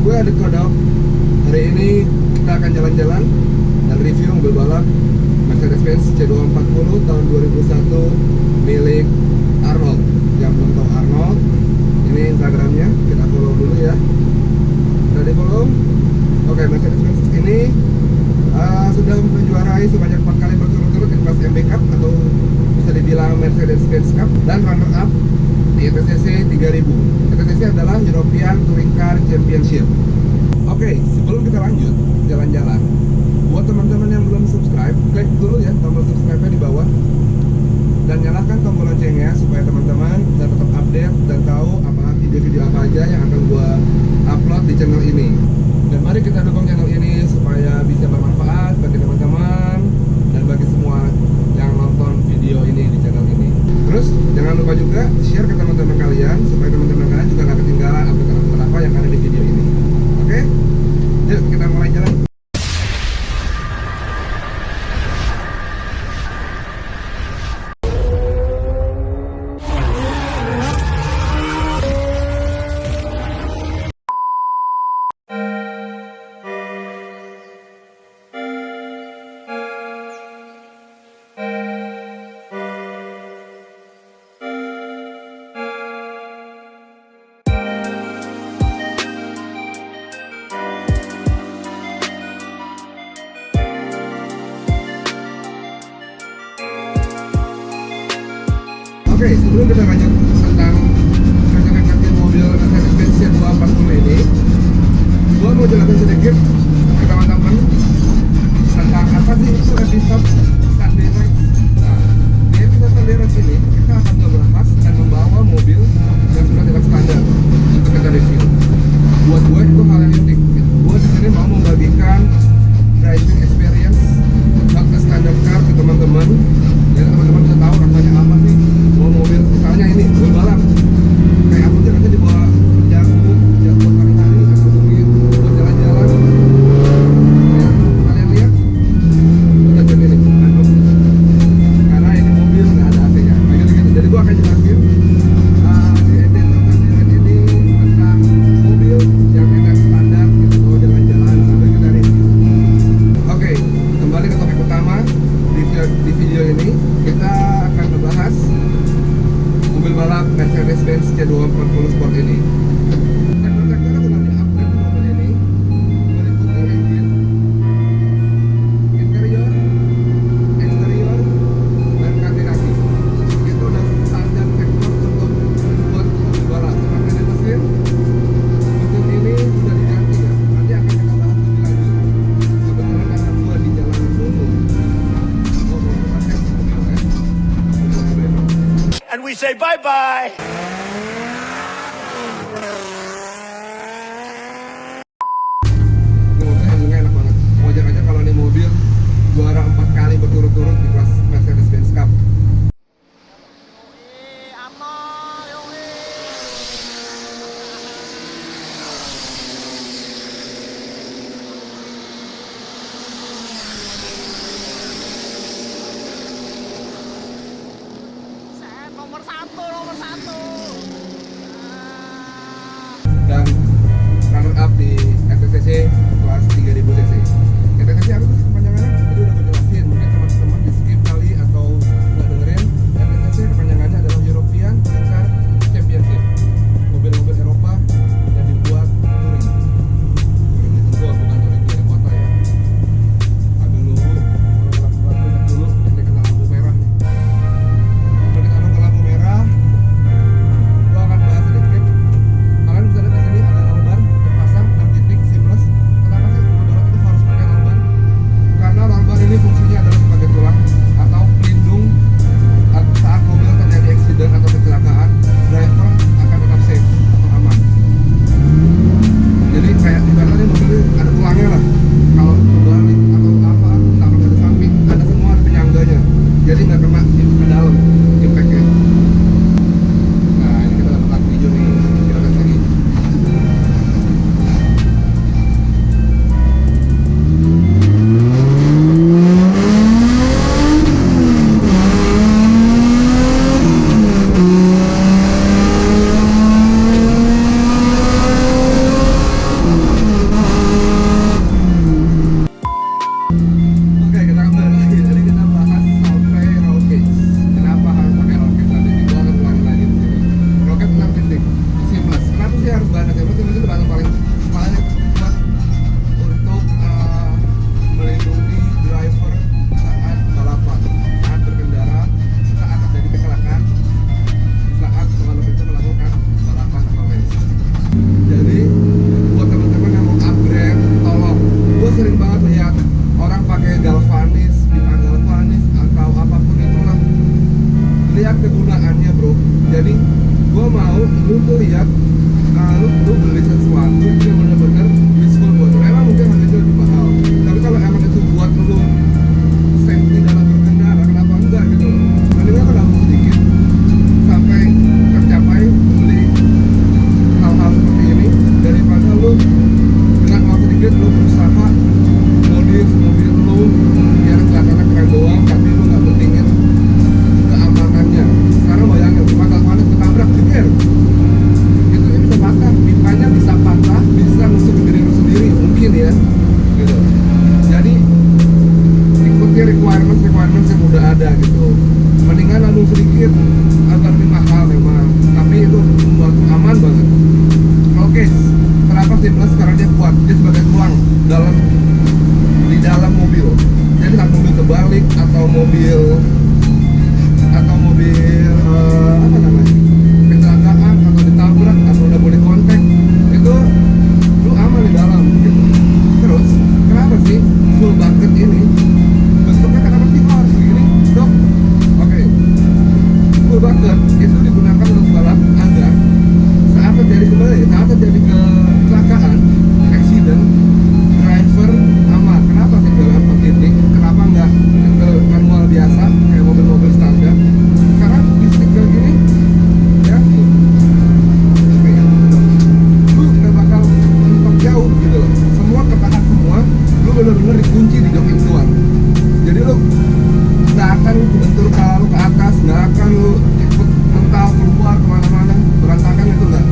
Gue Adit Kodok. Hari ini kita akan jalan-jalan dan review mobil balap Mercedes-Benz C240 tahun 2001 milik Arnold. Yang belum tahu Arnold, ini Instagramnya, kita follow dulu ya. Sudah di follow? Oke, Mercedes-Benz ini sudah menjuarai sebanyak 4 kali berturut-turut di kelas MB Cup atau bisa dibilang Mercedes-Benz Cup, dan runner up di ETCC 3000. ETCC adalah European Touring Car Championship. Oke, sebelum kita lanjut jalan-jalan, buat teman-teman yang belum subscribe, klik dulu ya tombol subscribe-nya di bawah dan nyalakan tombol loncengnya supaya teman-teman bisa tetap update dan tahu apa video-video apa aja yang akan gua upload di channel ini. Dan mari kita dukung channel ini supaya bisa bermanfaat bagi teman-teman dan bagi semua yang nonton video ini di channel ini. Terus jangan lupa juga share ke teman-teman kalian supaya teman-teman kalian juga gak ketinggalan update apa yang ada di video ini. Oke? Yuk kita mulai jalan. Oke, sebelum kita lanjut tentang spesifikasi mobil Mercedes-Benz C240 ini, gua mau jelasin sedikit ke teman-teman tentang apa sih itu episode Sunday Night. Nah, di episode Sunday Night ini kita akan membahas dan membawa mobil yang sudah tidak standar untuk kita review. Buat gue itu hal yang unik. Gue di sini mau membagikan driving experience not a standard car ke teman-teman. Jadi teman-teman bisa tahu rasanya apa sih mobil, misalnya ini mobil balap kayak apa sih rasanya dibawa jangkut hari-hari atau mungkin buat jalan-jalan ya, kalian lihat udah jadi ini mantap karena ini mobil nggak ada AC-nya kayak gitu-gitu. Jadi gua akan jelasin di episode ini tentang mobil yang tidak standar gitu bawa jalan-jalan sambil kita review. Oke, kembali ke topik utama di video ini. Kita akan membahas mobil balap Mercedes-Benz C240 Sport ini. Sektor-sektornya sudah di-upgrade mobil ini, meliputi engine, interior, eksterior, dan kaki-kaki. Itu udah standar sektor untuk buat mobil balap. Seperti di mesin ini sudah diganti ya. Nanti akan kita bahas lebih lanjut. Kebetulan karena gua di jalanan dulu. And we say bye-bye. Mobilnya enak banget. Wajar aja kalau ini mobil juara 4 kali berturut-turut di kelas Mercedes-Benz Cup. Nomor satu. Dan runner up di ETCC kelas 3000 cc. ETCC apa sih kepanjangannya? Jadi udah gue jelasin, mungkin teman-teman di skip kali atau nggak dengerin. ETCC kepanjangannya adalah European Touring Car Championship. Mobil-mobil Eropa yang dibuat touring. Touring di tempur, bukan touring di kota ya. Ambil dulu, lihat dulu, ini kena lampu merah nih. Kalau kita ke lampu merah, gua akan bahas sedikit. Kalian bisa lihat di sini ada nobar terpasang 6 titik seamless. Kenapa sih mobil balap itu harus pakai nobar? Gua mau lu tuh lihat, lu beli sesuatu yang benar-benar useful buat lu. Emang mungkin harganya lebih mahal, tapi kalau emang itu buat lu safety dalam berkendara, kenapa enggak gitu loh. Mendingan kan nabung sedikit sampai tercapai beli hal-hal seperti ini, daripada lu dengan uang sedikit lu berusaha modif mobil lu biar kelihatannya keren doang, tapi lu nggak pentingin keamanannya. Sekarang bayangin, patah panas ketabrak jeger, itu bisa patah, pipanya bisa patah, bisa nusuk ke diri lu sendiri mungkin ya, gitu. Jadi ikuti requirements yang udah ada gitu. Mendingan nabung sedikit, agak lebih mahal memang, tapi itu membuat aman banget. Oke, kenapa seamless? Karena dia kuat, dia sebagai tulang di dalam mobil. Jadi saat mobil terbalik atau mobil apa namanya, kecelakaan atau ditabrak atau udah body contact, itu lu aman di dalam gitu. Terus kenapa sih full bucket ini bentuknya kenapa sih harus begini dok? Oke, full bucket itu digunakan untuk balap agar saat terjadi kecelakaan, accident, driver aman. Kenapa sih dalam titik? Kenapa nggak ke manual biasa kayak mobil-mobil standar? Karena di stick kayak gini ya, lu nggak bakal mentok jauh gitu loh. Semua ketahan semua, lu bener-bener dikunci di jok doang. Jadi lu nggak akan bentur kepala lu ke atas, nggak akan lu ikut mental keluar kemana-mana berantakan, itu nggak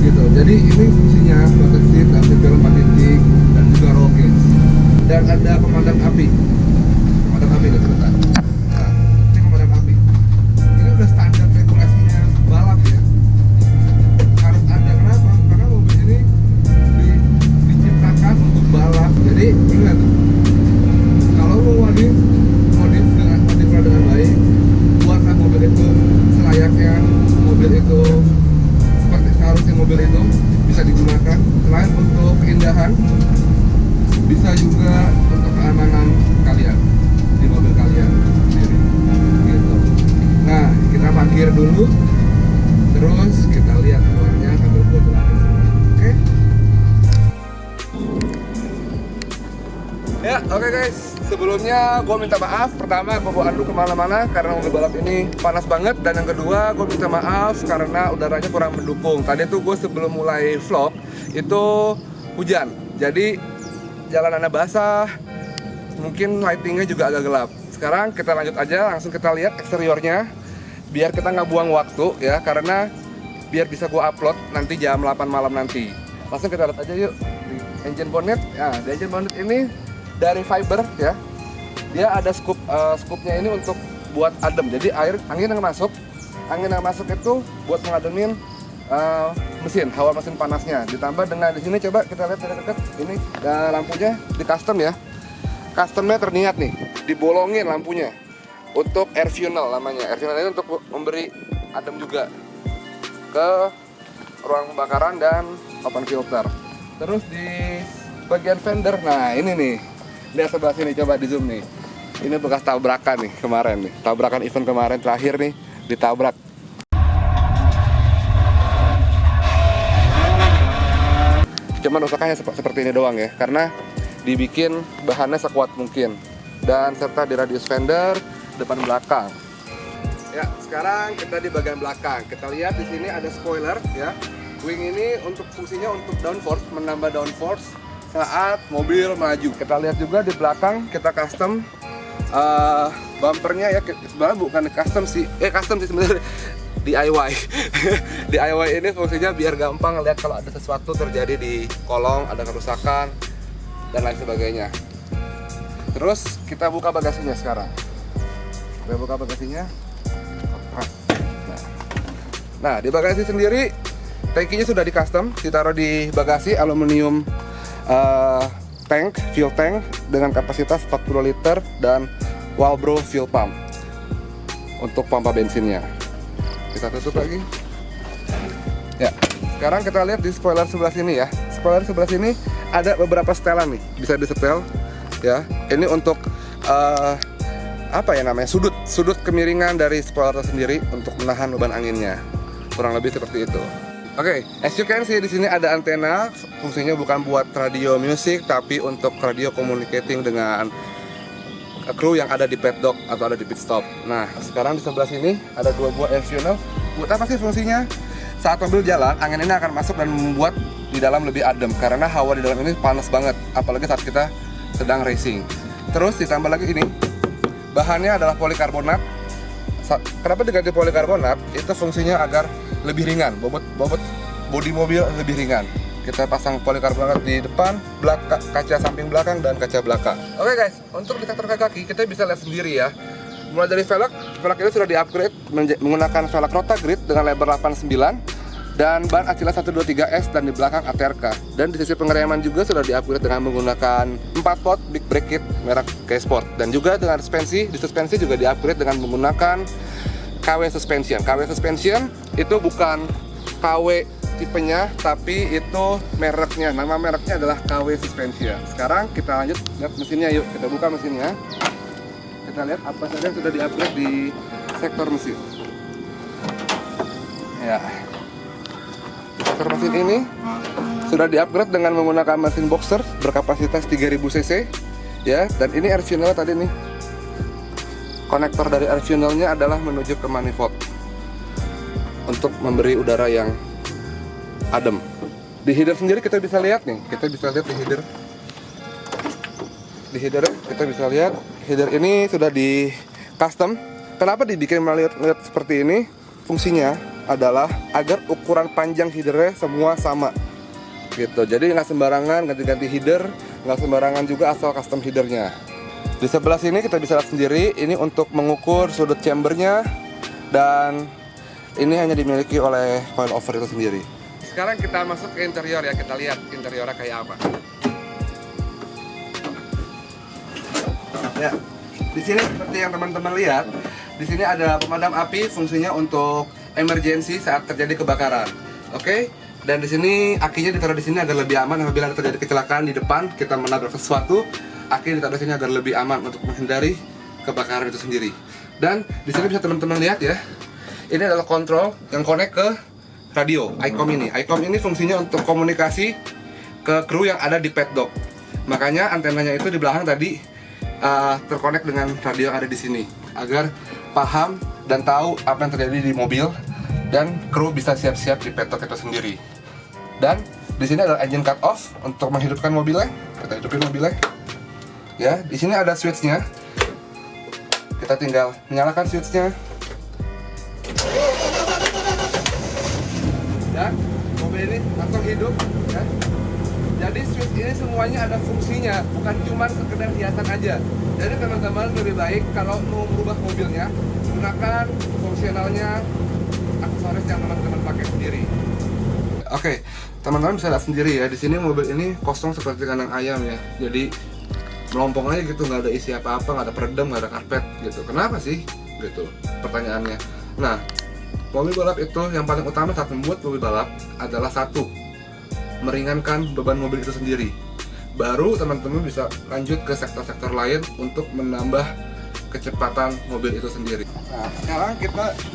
gitu. Jadi ini fungsinya bucket seat dan segala 4 titik dan juga roll cage, dan ada pemadam api nggak sebentar. Nah, ini pemadam api, ini udah standar regulasinya balap ya, harus ada. Kenapa? Karena mobil ini diciptakan untuk balap. Jadi ingat, kalau mau modif dengan baik, buatlah mobil itu selayaknya mobil itu, seperti seharusnya mobil itu bisa digunakan. Selain untuk keindahan, bisa juga untuk keamanan kalian di mobil kalian sendiri gitu. Nah, kita parkir dulu, terus kita lihat luarnya sambil foto lagi. Oke? Ya, oke guys. Sebelumnya gue minta maaf. Pertama, gue bawa Andrew kemana-mana karena mobil balap ini panas banget. Dan yang kedua, gue minta maaf karena udaranya kurang mendukung. Tadi tuh gue sebelum mulai vlog itu hujan, jadi jalanannya basah, mungkin lightingnya juga agak gelap. Sekarang kita lanjut aja, langsung kita lihat eksteriornya, biar kita nggak buang waktu ya, karena biar bisa gue upload nanti jam 8 malam nanti. Langsung kita lihat aja yuk di engine bonnet. Nah, di engine bonnet ini dari fiber ya, dia ada scoopnya ini untuk buat adem. Jadi angin yang masuk itu buat mengademin mesin, hawa mesin panasnya. Ditambah dengan di sini, coba kita lihat dari dekat ini, lampunya di custom ya. Customnya terniat nih, dibolongin lampunya untuk air funnel namanya. Air funnel ini untuk memberi adem juga ke ruang pembakaran dan open filter. Terus di bagian fender, nah ini nih, lihat sebelah sini, coba di zoom nih. Ini bekas tabrakan nih kemarin nih, tabrakan event kemarin terakhir nih, ditabrak. Cuman rusaknya seperti ini doang ya, karena dibikin bahannya sekuat mungkin, dan serta di radius fender depan belakang. Ya, sekarang kita di bagian belakang. Kita lihat di sini ada spoiler ya. Wing ini untuk fungsinya untuk downforce, menambah downforce saat mobil maju. Kita lihat juga di belakang kita custom bumpernya ya. Sebenarnya bukan custom sih sebenarnya. DIY. DIY ini fungsinya biar gampang lihat kalau ada sesuatu terjadi di kolong, ada kerusakan dan lain sebagainya. Terus kita buka bagasinya sekarang. Kita buka bagasinya. Nah, di bagasi sendiri tankinya sudah di custom, ditaruh di bagasi aluminium fuel tank dengan kapasitas 40 liter dan Walbro fuel pump untuk pompa bensinnya. Kita tutup lagi. Ya, sekarang kita lihat di spoiler sebelah sini ya. Spoiler sebelah sini ada beberapa setelan nih, bisa disetel ya. Ini untuk sudut kemiringan dari spoiler sendiri untuk menahan beban anginnya. kurang lebih seperti itu. Oke, as you can see di sini ada antena, fungsinya bukan buat radio music tapi untuk radio communicating dengan kru yang ada di paddock atau ada di pit stop. Nah, sekarang di sebelah sini ada 2 buah air funnel. Buat apa sih fungsinya? Saat mobil jalan, angin ini akan masuk dan membuat di dalam lebih adem karena hawa di dalam ini panas banget, apalagi saat kita sedang racing. Terus ditambah lagi ini, bahannya adalah polikarbonat. Kenapa diganti polikarbonat? Itu fungsinya agar lebih ringan, bobot bodi mobil lebih ringan. Kita pasang polikarbonat di depan, kaca samping belakang, dan kaca belakang. Oke guys, untuk di sektor kaki kita bisa lihat sendiri ya. Mulai dari velg ini sudah di-upgrade menggunakan velg Rotagrid dengan lebar 89 dan ban Acila 123S dan di belakang ATRK. Dan di sisi pengereman juga sudah di-upgrade dengan menggunakan 4 pot big brake kit merek K-Sport. Dan juga dengan suspensi juga di-upgrade dengan menggunakan KW Suspension. KW Suspension itu bukan KW tipenya, tapi itu mereknya. Nama mereknya adalah KW Suspension. Sekarang kita lanjut lihat mesinnya, yuk. Kita buka mesinnya. Kita lihat apa saja yang sudah di-upgrade di sektor mesin. Ya. Di sektor mesin ini sudah di-upgrade dengan menggunakan mesin boxer berkapasitas 3000 cc. Ya, dan ini air funnel tadi nih. Konektor dari air funnelnya adalah menuju ke manifold untuk memberi udara yang adem. Di header sendiri kita bisa lihat nih, kita bisa lihat di header. Di header kita bisa lihat, header ini sudah di custom. Kenapa dibikin melihat seperti ini? Fungsinya adalah agar ukuran panjang headernya semua sama gitu. Jadi nggak sembarangan ganti-ganti header, nggak sembarangan juga asal custom headernya. Di sebelah sini kita bisa lihat sendiri, ini untuk mengukur sudut chambernya, dan ini hanya dimiliki oleh coilover itu sendiri. Sekarang kita masuk ke interior ya, kita lihat interiornya kayak apa. Ya, di sini seperti yang teman-teman lihat, di sini ada pemadam api, fungsinya untuk emergency saat terjadi kebakaran. Oke, dan di sini akinya ditaruh di sini agar lebih aman apabila terjadi kecelakaan di depan, kita menabrak sesuatu. Aki ditaruh di sini agar lebih aman untuk menghindari kebakaran itu sendiri. Dan di sini bisa teman-teman lihat ya, ini adalah kontrol yang connect ke radio ICOM ini. ICOM ini fungsinya untuk komunikasi ke kru yang ada di paddock. Makanya antenanya itu di belakang tadi terkonek dengan radio yang ada di sini agar paham dan tahu apa yang terjadi di mobil dan kru bisa siap-siap di paddock itu sendiri. Dan di sini adalah engine cut off untuk menghidupkan mobilnya. Kita hidupin mobilnya. Ya, di sini ada switchnya. Kita tinggal menyalakan switchnya. Dan mobil ini langsung hidup. Ya. Jadi switch ini semuanya ada fungsinya, bukan cuma sekedar hiasan aja. Jadi teman-teman lebih baik kalau mau merubah mobilnya, gunakan fungsionalnya aksesoris yang teman-teman pakai sendiri. Oke, teman-teman bisa lihat sendiri ya. Di sini mobil ini kosong seperti kandang ayam ya. Jadi melompong aja gitu, nggak ada isi apa-apa, nggak ada peredam, nggak ada karpet gitu. Kenapa sih? Gitu pertanyaannya. Nah, mobil balap itu yang paling utama saat membuat mobil balap adalah satu, meringankan beban mobil itu sendiri. Baru teman-teman bisa lanjut ke sektor-sektor lain untuk menambah kecepatan mobil itu sendiri. Nah, sekarang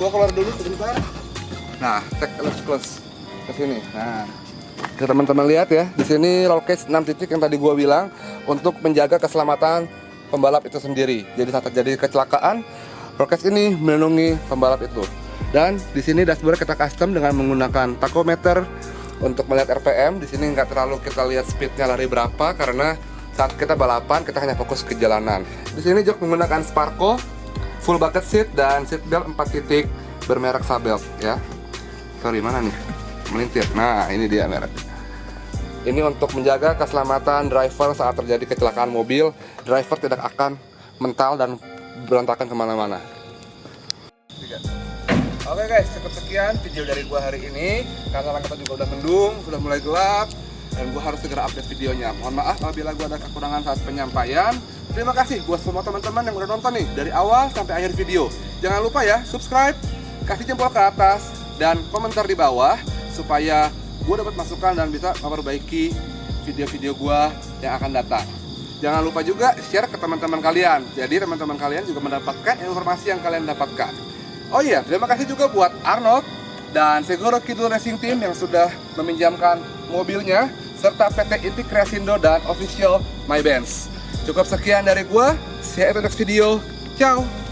gua keluar dulu sebentar. Nah, take a look close ke sini. Nah, teman-teman lihat ya, di sini roll cage 6 titik yang tadi gua bilang untuk menjaga keselamatan pembalap itu sendiri. Jadi saat terjadi kecelakaan, roll cage ini melindungi pembalap itu. Dan di sini dashboard kita custom dengan menggunakan tachometer untuk melihat RPM. Di sini nggak terlalu kita lihat speednya lari berapa karena saat kita balapan kita hanya fokus ke jalanan. Di sini jok menggunakan Sparco, full bucket seat dan seat belt 4 titik bermerek Sabelt ya. Sorry, mana nih? Melintir. Nah, ini dia merek. Ini untuk menjaga keselamatan driver saat terjadi kecelakaan mobil. Driver tidak akan mental dan berantakan kemana-mana. Oke guys, cukup sekian video dari gua hari ini. Karena kita juga udah mendung, sudah mulai gelap, dan gua harus segera update videonya. Mohon maaf apabila gua ada kekurangan saat penyampaian. Terima kasih buat semua teman-teman yang udah nonton nih dari awal sampai akhir video. Jangan lupa ya, subscribe, kasih jempol ke atas, dan komentar di bawah supaya gue dapat masukan dan bisa memperbaiki video-video gue yang akan datang. Jangan lupa juga share ke teman-teman kalian. Jadi teman-teman kalian juga mendapatkan informasi yang kalian dapatkan. Oh iya, terima kasih juga buat Arnold dan Segoro Kidul Racing Team yang sudah meminjamkan mobilnya, serta PT Inti Kreasindo dan official My Benz. Cukup sekian dari gua, see you at the next video. Ciao!